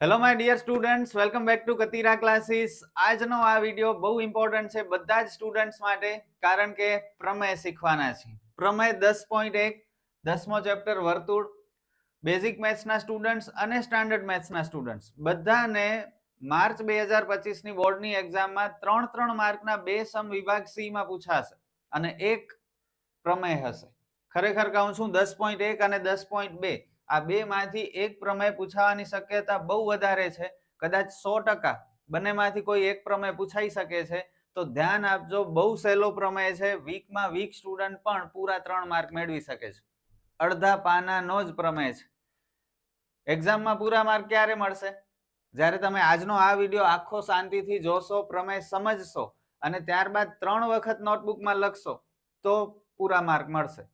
Hello my dear students, welcome back to Katira classes. આજનો આ video બહુ ઇમ્પોર્ટન્ટ છે બધા જ સ્ટુડન્ટ્સ માટે, કારણ કે પ્રમેય શીખવાના છે. પ્રમેય 10.1 10મો ચેપ્ટર વર્તુળ. બેઝિક મેથ્સના સ્ટુડન્ટ્સ અને સ્ટાન્ડર્ડ મેથ્સના સ્ટુડન્ટ્સ બધાને માર્ચ 2025 ની બોર્ડની એક્ઝામમાં 3 માર્કના બે સમ વિભાગ સી માં પૂછાશે અને એક પ્રમેય હશે. ખરેખર કહું છું 10.1 અને 10.2 આ બે માંથી એક પ્રમેય પૂછાવાની શક્યતા બહુ વધારે છે. કદાચ 100% બંનેમાંથી કોઈ એક પ્રમેય પૂછાઈ શકે છે. તો ધ્યાન આપજો, બહુ સહેલો પ્રમેય છે. વીકમાં વીક સ્ટુડન્ટ પણ પૂરા 3 માર્ક મેળવી શકે છે. અડધા પાનાનો જ પ્રમેય છે. એક્ઝામમાં પૂરા માર્ક ક્યારે મળશે? જ્યારે તમે આજનો આ વિડીયો આખો શાંતિથી જોશો, પ્રમેય સમજશો અને ત્યારબાદ 3 વખત નોટબુકમાં લખશો તો પૂરા માર્ક મળશે.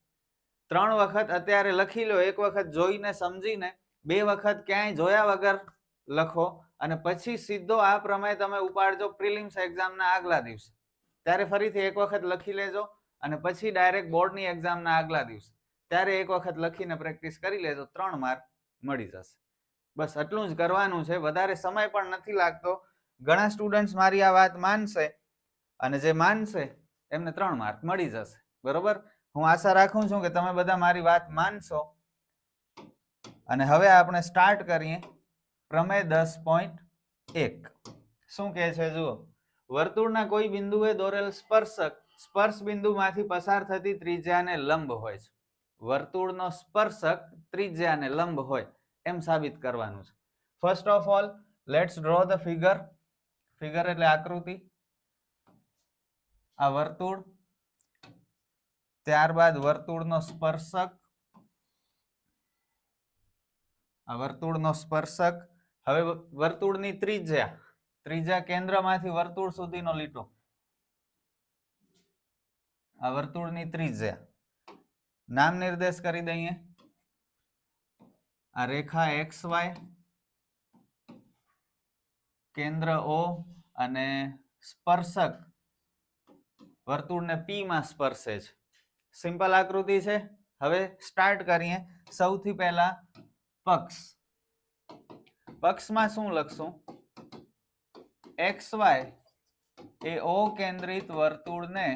3 વખત અત્યારે લખી લો, એક વખત જોઈને સમજીને, 2 વખત ક્યાંય જોયા વગર લખો અને પછી સીધો આ પ્રમેય તમે ઉપાડજો પ્રિલિમ્સ એક્ઝામના આગલા દિવસે. ત્યારે ફરીથી એક વખત લખી લેજો અને પછી ડાયરેક્ટ બોર્ડની એક્ઝામના આગલા દિવસે ત્યારે એક વખત લખીને પ્રેક્ટિસ કરી લેજો, 3 માર્ક મળી જશે. બસ આટલું જ કરવાનું છે, વધારે સમય પણ નથી લાગતો. ઘણા સ્ટુડન્ટ્સ મારી આ વાત માનશે અને જે માનશે એમને 3 માર્ક મળી જશે. બરોબર, હું આશા રાખું છું કે તમે બધા મારી વાત માનશો. અને હવે આપણે સ્ટાર્ટ કરીએ પ્રમેય 10.1. શું કહે છે જુઓ. વર્તુળના કોઈ બિંદુએ દોરેલ સ્પર્શક સ્પર્શ બિંદુમાંથી પસાર થતી ત્રિજ્યાને લંબ હોય છે. વર્તુળનો સ્પર્શક ત્રિજ્યાને લંબ હોય એમ સાબિત કરવાનું છે. First of all let's draw the figure. Figure એટલે આકૃતિ. આ વર્તુળ, ત્યારબાદ વર્તુળનો સ્પર્શક, આ વર્તુળનો સ્પર્શક. હવે વર્તુળની ત્રિજ્યા, ત્રિજ્યા કેન્દ્રમાંથી વર્તુળ સુધીનો લીટો, આ વર્તુળની ત્રિજ્યા. નામ નિર્દેશ કરી દઈએ. આ રેખા XY, કેન્દ્ર O અને સ્પર્શક વર્તુળને P માં સ્પર્શે છે. સિમ્પલ આકૃતિ છે. હવે સ્ટાર્ટ કરીએ. સૌથી પહેલા પક્ષ. પક્ષમાં શું લખશું? XY એ O કેન્દ્રિત વર્તુળને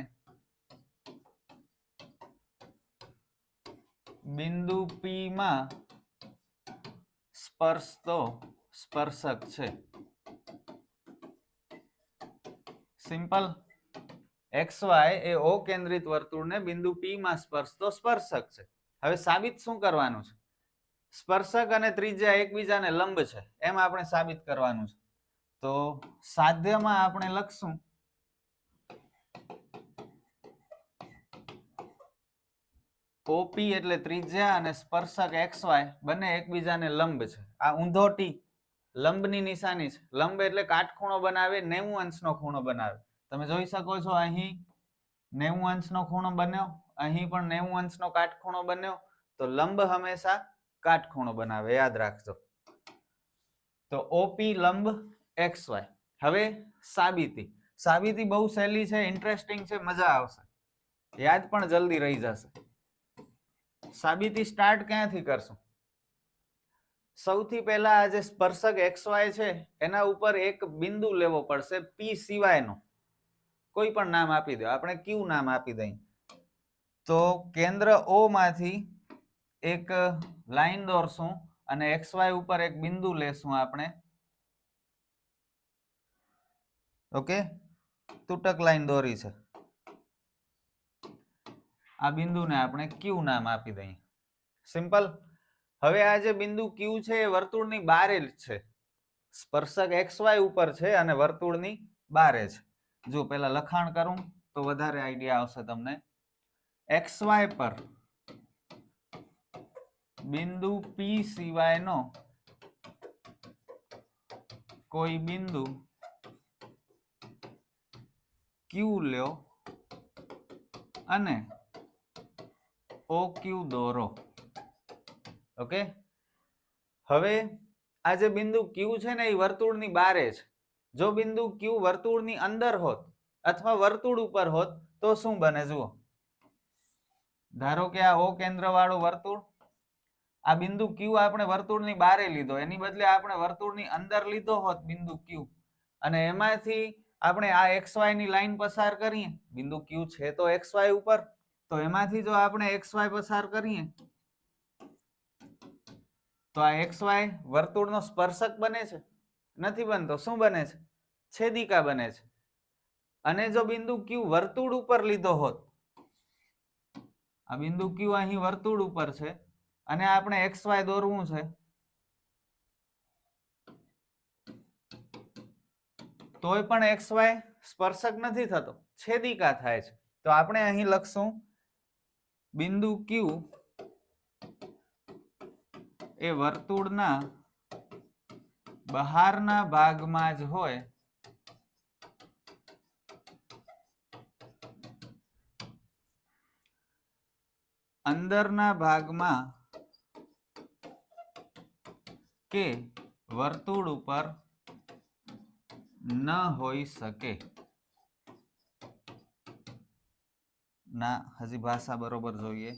બિંદુ P માં સ્પર્શતો સ્પર્શક છે. સિમ્પલ. XY એ O કેન્દ્રિત વર્તુળને બિંદુ P માં સ્પર્શતો સ્પર્શક છે. હવે સાબિત શું કરવાનું છે? સ્પર્શક અને ત્રિજ્યા એકબીજાને લંબ છે એમ આપણે સાબિત કરવાનું છે. તો સાધ્યમાં આપણે લખશું OP એટલે ત્રિજ્યા અને સ્પર્શક XY બંને એકબીજાને લંબ છે. આ ઊંધો ટી લંબની નિશાની છે. લંબ એટલે કાટખૂણો બનાવે, 90 અંશનો ખૂણો બનાવે. તમે જોઈ શકો છો અહીં 90 અંશનો ખૂણો બન્યો, અહીં પણ 90 અંશનો કાટખૂણો બન્યો. તો લંબ હંમેશા કાટખૂણો બનાવે, યાદ રાખજો. તો OP લંબ XY. હવે સાબિતી. સાબિતી બહુ સહેલી છે, ઇન્ટરેસ્ટિંગ છે, મજા આવશે, યાદ પણ જલ્દી રહી જશે. સાબિતી સ્ટાર્ટ ક્યાંથી કરશું? સૌથી પહેલા આ જે સ્પર્શક XY છે એના ઉપર એક બિંદુ લેવો પડશે P સિવાયનો. કોઈ પણ નામ આપી દો, આપણે Q નામ આપી દઈએ. તો કેન્દ્ર O માંથી એક લાઈન દોરશું અને XY ઉપર એક બિંદુ લેશું આપણે. ઓકે, તૂટક લાઈન દોરી છે. આ બિંદુને આપણે Q નામ આપી દઈએ. સિમ્પલ. હવે આ જે બિંદુ Q છે એ વર્તુળની બારે જ છે. સ્પર્શક XY ઉપર છે અને વર્તુળની બારે છે. જો પેલા લખાણ કરું તો વધારે આઈડિયા આવશે તમને. XY પર બિંદુ P સિવાયનો કોઈ બિંદુ Q લ્યો અને OQ દોરો. ઓકે. હવે આ જે બિંદુ Q છે ને એ વર્તુળની બારે છે. જો બિંદુ Q વર્તુળની અંદર હોત અથવા વર્તુળ ઉપર હોત તો શું બને જુઓ. ધારો કે આ O કેન્દ્ર વાળું વર્તુળ, આ બિંદુ ક્યુ આપણે વર્તુળની બારે લીધો, એની બદલે આપણે વર્તુળની અંદર લીધો હોત બિંદુ ક્યુ, અને એમાંથી આપણે આ એક્સ વાય ની લાઈન પસાર કરીએ, બિંદુ ક્યુ છે તો એક્સ વાય ઉપર, તો એમાંથી જો આપણે એક્સ વાય પસાર કરીએ તો આ એક્સ વાય વર્તુળનો સ્પર્શક બને છે? નથી બનતો. શું બને છે? છેદિકા બને છે. અને જો બિંદુ ક્યુ વર્તુળ ઉપર લીધો હોત, આ બિંદુ ક્યુ અહીં વર્તુળ ઉપર છે અને આપણે એક્સ વાય દોરવું છે, તોય પણ એક્સ વાય સ્પર્શક નથી થતો, છેદિકા થાય છે. તો આપણે અહીં લખશું બિંદુ ક્યુ એ વર્તુળના બહારના ભાગમાં જ હોય, અંદરના ભાગમાં કે વર્તુળ ઉપર ન હોઈ શકે. ના, હજી ભાષા બરોબર જોઈએ.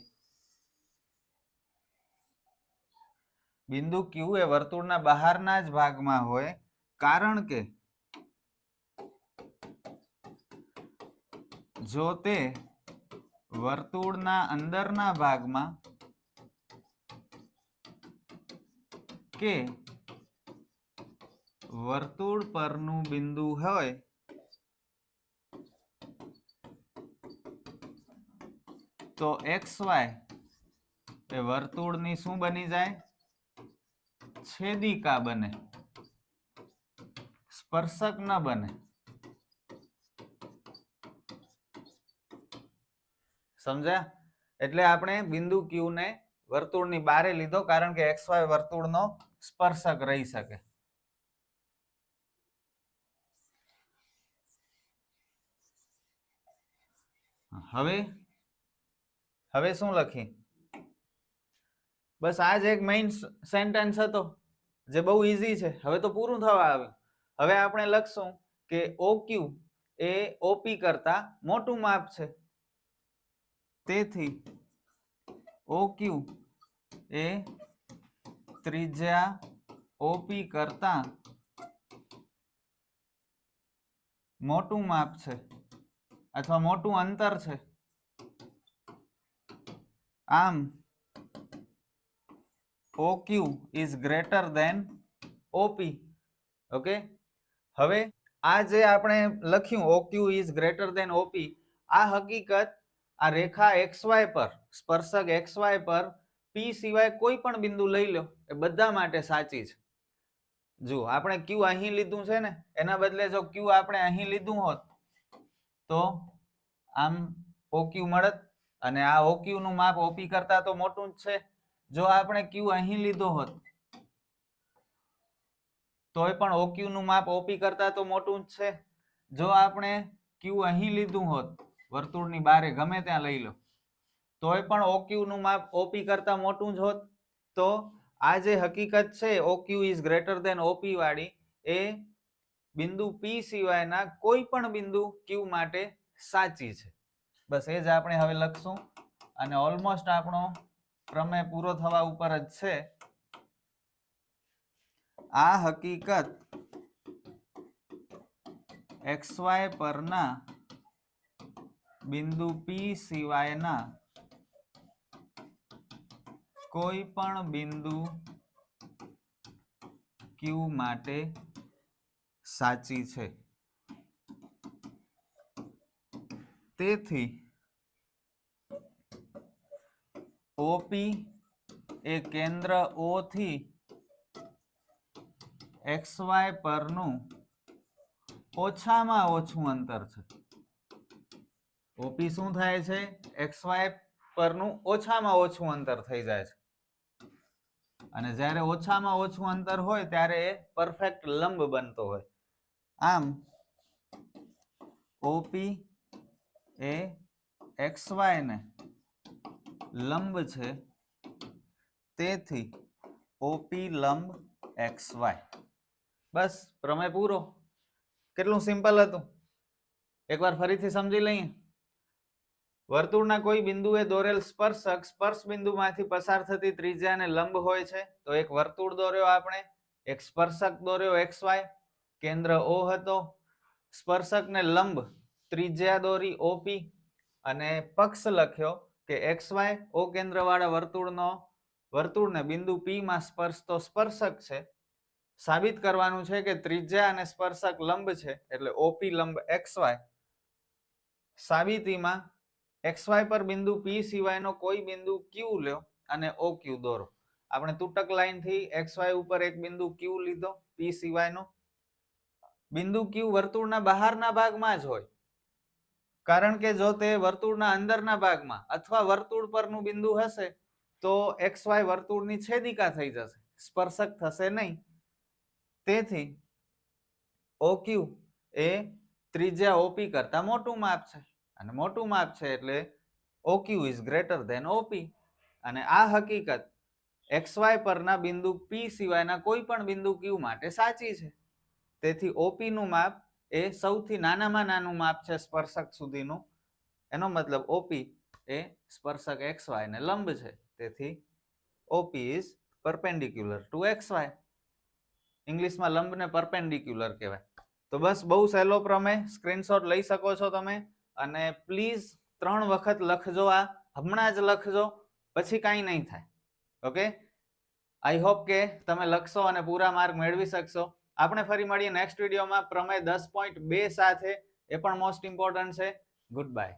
બિંદુ ક્યુ એ વર્તુળના બહારના જ ભાગમાં હોય, કારણ કે જો તે વર્તુળના અંદરના ભાગમાં કે વર્તુળ પરનું બિંદુ હોય તો એક્સ વાય એ વર્તુળની શું બની જાય? છેદિકા બને, સ્પર્શક ન બને. સમજ્યા? એટલે આપણે બિંદુ ક્યુ ને વર્તુળની બારે લીધો, કારણ કે એક્સ વાય વર્તુળનો સ્પર્શક રહી શકે. હવે શું લખી? બસ આ જ એક મેઇન સેન્ટેન્સ હતો જે બહુ ઈઝી છે. હવે તો પૂરું થવા આવ્યું. હવે આપણે લખશું કે ઓ ક્યુ એ ઓપી કરતા મોટું માપ છે, તેથી ઓ ક્યુ એ ત્રિજ્યા ઓપી કરતા મોટું માપ છે અથવા મોટું અંતર છે. આમ OQ is greater than OP. Okay, હવે આ જે આપણે લખ્યું OQ is greater than OP, આ હકીકત આ રેખા XY પર, સ્પર્શક XY પર P સિવાય કોઈ પણ બિંદુ લઈ લો, એ બધા માટે સાચી છે. જો આપણે Q અહીં લીધું છે ને, એના બદલે જો Q આપણે અહીં લીધું હોત તો આમ OQ મળત, અને આ OQ નું માપ OP કરતા તો મોટું જ છે. જો આપણે Q અહીં લીધો હોત તોય પણ OQ નું માપ OP કરતા તો મોટું જ છે. જો આપણે Q અહીં લીધું હોત, વર્તુળની બારે ગમે ત્યાં લઈ લો, તોય પણ OQ નું માપ OP કરતા મોટું જ હોત. તો આ જે હકીકત છે OQ is greater than OP વાળી, એ બિંદુ P સિવાયના કોઈ પણ બિંદુ Q માટે સાચી છે. બસ એ જ આપણે હવે લખશું, અને ઓલમોસ્ટ આપણો પ્રમેય પૂરો થવા ઉપર જ છે. આ હકીકત XY પરના બિંદુ P સિવાયના કોઈ પણ બિંદુ Q માટે સાચી છે. તેથી OP એ કેન્દ્ર O થી XY પરનું ઓછામાં ઓછું અંતર છે. OP શું થાય છે? XY પરનું ઓછામાં ઓછું અંતર થઈ જાય છે. અને જ્યારે ઓછામાં ઓછું અંતર હોય ત્યારે એ પરફેક્ટ લંબ બનતો હોય. આમ OP એ XY ને લંબ છે, તેથી OP લંબ XY. બસ પ્રમેય પૂરો. કેટલું સિમ્પલ હતું, એકવાર ફરીથી સમજી લઈએ. વર્તુળના કોઈ બિંદુએ દોરેલ સ્પર્શક સ્પર્શ બિંદુમાંથી પસાર થતી ત્રિજ્યાને લંબ હોય છે. તો એક વર્તુળ દોર્યો આપણે, એક સ્પર્શક દોર્યો XY, કેન્દ્ર O હતો, સ્પર્શકને લંબ ત્રિજ્યા દોરી OP અને પક્ષ લખ્યો કે XY O કેન્દ્રવાળા વર્તુળને બિંદુ P માં સ્પર્શતો સ્પર્શક છે. સાબિત કરવાનું છે કે ત્રિજ્યા અને સ્પર્શક લંબ છે એટલે OP લંબ XY. સાબિતીમાં XY પર બિંદુ P સિવાયનો કોઈ બિંદુ Q લ્યો અને OQ દોરો. આપણે તૂટક લાઈનથી XY ઉપર એક બિંદુ Q લીધો P સિવાયનો. બિંદુ Q વર્તુળના બહારના ભાગમાં જ હોય, કારણ કે જો તે વર્તુળના અંદરના ભાગમાં અથવા વર્તુળ પરનું બિંદુ હશે તો XY વર્તુળની છેદિકા થઈ જશે, સ્પર્શક થશે નહીં. તેથી OQ એ ત્રિજ્યા OP કરતા મોટું માપ છે અને મોટું માપ છે એટલે OQ is greater than OP. અને આ હકીકત XY પરના બિંદુ P સિવાયના કોઈ પણ બિંદુ Q માટે સાચી છે. તેથી OP નું માપ એ સૌથી નાનામાં નાનું માપ છે સ્પર્શક સુધીનું. એનો મતલબ OP એ સ્પર્શક XY ને લંબ છે. તેથી OP is perpendicular to XY. ઇંગ્લિશમાં લંબને પરપેન્ડિક્યુલર કહેવાય. તો બસ બહુ સહેલો પ્રમેય, સ્ક્રીનશોટ લઈ શકો છો તમે. અને પ્લીઝ 3 વખત લખજો, આ હમણાં જ લખજો, પછી કાંઈ નહીં થાય. ઓકે, આઈ હોપ કે તમે લખશો અને પૂરા માર્ક મેળવી શકશો. આપણે ફરી મળીએ નેક્સ્ટ વિડીયોમાં પ્રમેય 10.2 સાથે. એ પણ મોસ્ટ ઇમ્પોર્ટન્ટ છે. Good bye.